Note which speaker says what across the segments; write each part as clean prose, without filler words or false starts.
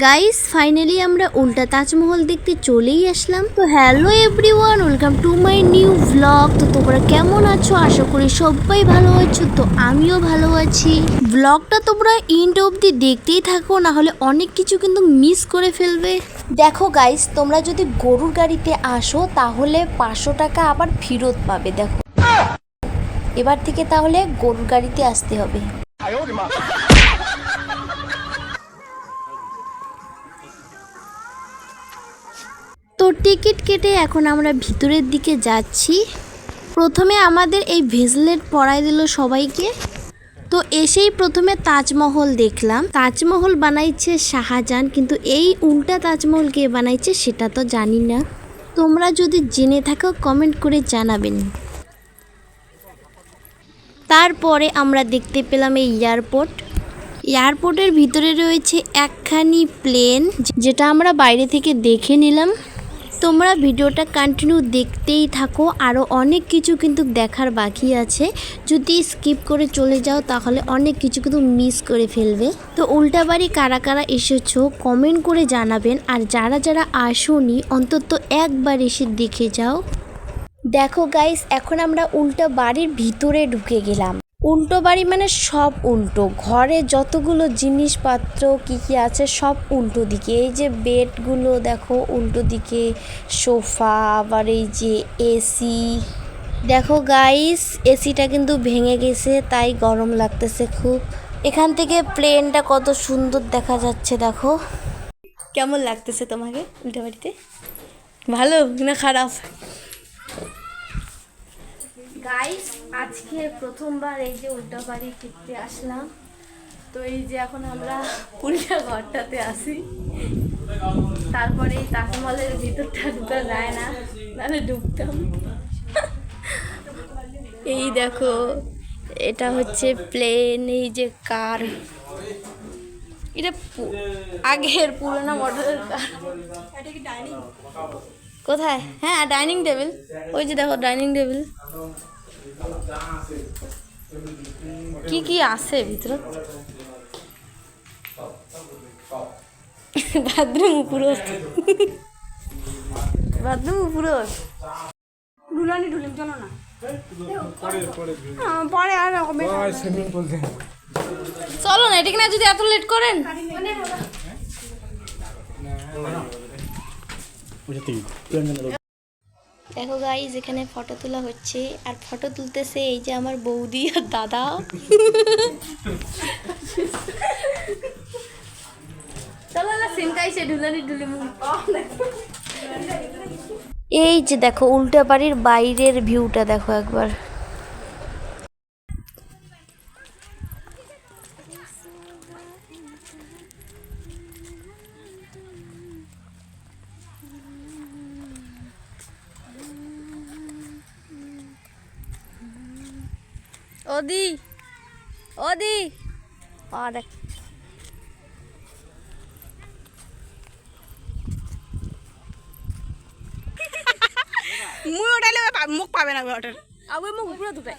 Speaker 1: Guys finally আমরা উল্টা তাজমহল দেখতে চলেই আসলাম। তো hello everyone, welcome to my new vlog. তো তোমরা কেমন আছো? আশা করি সবাই ভালো আছো। তো আমিও ভালো আছি। ভ্লগটা তোমরা এন্ড অবধি দেখতেই থাকো, না হলে অনেক কিছু কিন্তু মিস করে ফেলবে। দেখো গাইস, তোমরা যদি গরুর গাড়িতে আসো তাহলে 500 টাকা আবার ফেরত পাবে। দেখো এবার থেকে তাহলে গরুর গাড়িতে আসতে হবে। তো টিকিট কেটে এখন আমরা ভিতরের দিকে যাচ্ছি। প্রথমে আমাদের এই ভেজলেট পরাই দিল সবাইকে। তো এসেই প্রথমে তাজমহল দেখলাম। তাজমহল বানাইছে শাহজাহান, কিন্তু এই উল্টা তাজমহল কে বানাইছে সেটা তো জানি না। তোমরা যদি জেনে থাকো কমেন্ট করে জানাবেন। তারপরে আমরা দেখতে পেলাম এই এয়ারপোর্টের ভিতরে রয়েছে একখানি প্লেন, যেটা আমরা বাইরে থেকে দেখে নিলাম। তোমরা ভিডিওটা কন্টিনিউ দেখতেই থাকো, আরও অনেক কিছু কিন্তু দেখার বাকি আছে। যদি স্কিপ করে চলে যাও তাহলে অনেক কিছু কিন্তু মিস করে ফেলবে। তো উল্টাবাড়ি কারা কারা এসেছো কমেন্ট করে জানাবেন, আর যারা যারা আসোনি অন্তত একবার এসে দেখে যাও। দেখো গাইস, এখন আমরা উল্টো বাড়ির ভিতরে ঢুকে গেলাম। উল্টো বাড়ি মানে সব উল্টো, ঘরে যতগুলো জিনিসপত্র কি কি আছে সব উল্টো দিকে। এই যে বেডগুলো দেখো উল্টো দিকে, সোফা, আবার এই যে এসি। দেখো গাইস, এসিটা কিন্তু ভেঙে গেছে, তাই গরম লাগতেছে খুব। এখান থেকে প্লেনটা কত সুন্দর দেখা যাচ্ছে। দেখো কেমন লাগতেছে তোমাকে উল্টো বাড়িতে? ভালো না খারাপ? গাইস আজকে প্রথমবার এই যে উল্টা বাড়ি দেখতে আসলাম। তো এই যে এখন আমরা উল্টা ঘরটাতে আসি। তারপরে এই তাজমহলের ভিতরটা ঢুকা যায় না, নাহলে ঢুকতাম। এই দেখো এটা হচ্ছে প্লেন, এই যে কার, এটা আগের পুরোনো মডেলের কার। কোথায়? হ্যাঁ ডাইনিং টেবিল, ওই যে দেখো ডাইনিং টেবিল। কি কি আছে ভিতরে? বাথরুম পুরো, বাথরুম পুরো ঢুলানি ঢুলিম, চলো না পরে আর হবে। চলো না, এটাকে না যদি এত লেট করেন। দেখো গাইস, এখানে ফটো তোলা হচ্ছে, আর ফটো তুলতেছে এই যে আমার বৌদি আর দাদা। এই যে দেখো উল্টা বাড়ির বাইরের ভিউটা দেখো একবার। ওদি ওদি দেখ, মুই ওটাইলে মুখ পাবে না ওটার, আবার মুখ পুরো দুটাই।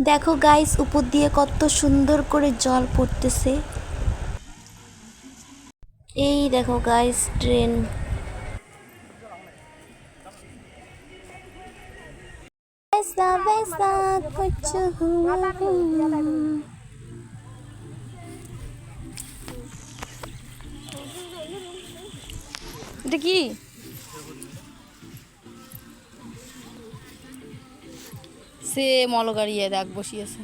Speaker 1: দেখো গাইস, উপর দিয়ে কত সুন্দর করে জল পড়তেছে। এই দেখো গাইস ট্রেন। এটা কি? সে মলগাড়িয়ে দেখ বসিয়েছে।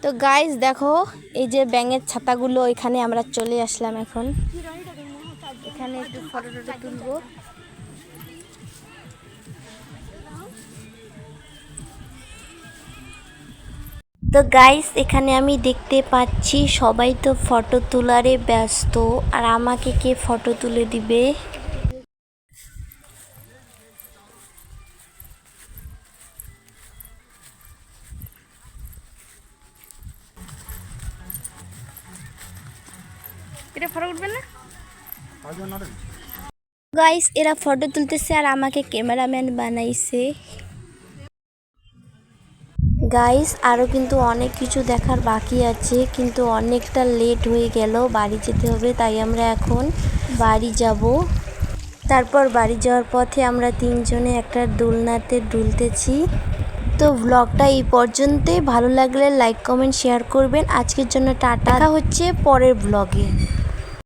Speaker 1: তো গাইস দেখো, এই যে ব্যাঙের ছাতাগুলো, এখানে আমরা চলে আসলাম এখন। এখানে একটু ফটো টটো তুলবো। তো গাইস, এখানে আমি দেখতে পাচ্ছি সবাই তো ফটো তোলারে ব্যস্ত, আর আমাকে কে ফটো তুলে দিবে। এটা ফটো উঠবে না গাইস, এরা ফটো তুলতেছে আর আমাকে ক্যামেরাম্যান বানাইছে। গাইস, আরও কিন্তু অনেক কিছু দেখার বাকি আছে, কিন্তু অনেকটা লেট হয়ে গেল, বাড়ি যেতে হবে। তাই আমরা এখন বাড়ি যাব। তারপর বাড়ি যাওয়ার পথে আমরা তিনজনে একটা দোলনাতে দুলতেছি। তো ব্লগটা এই পর্যন্তই। ভালো লাগলে লাইক কমেন্ট শেয়ার করবেন। আজকের জন্য টাটা, দেখা হচ্ছে পরের ব্লগে।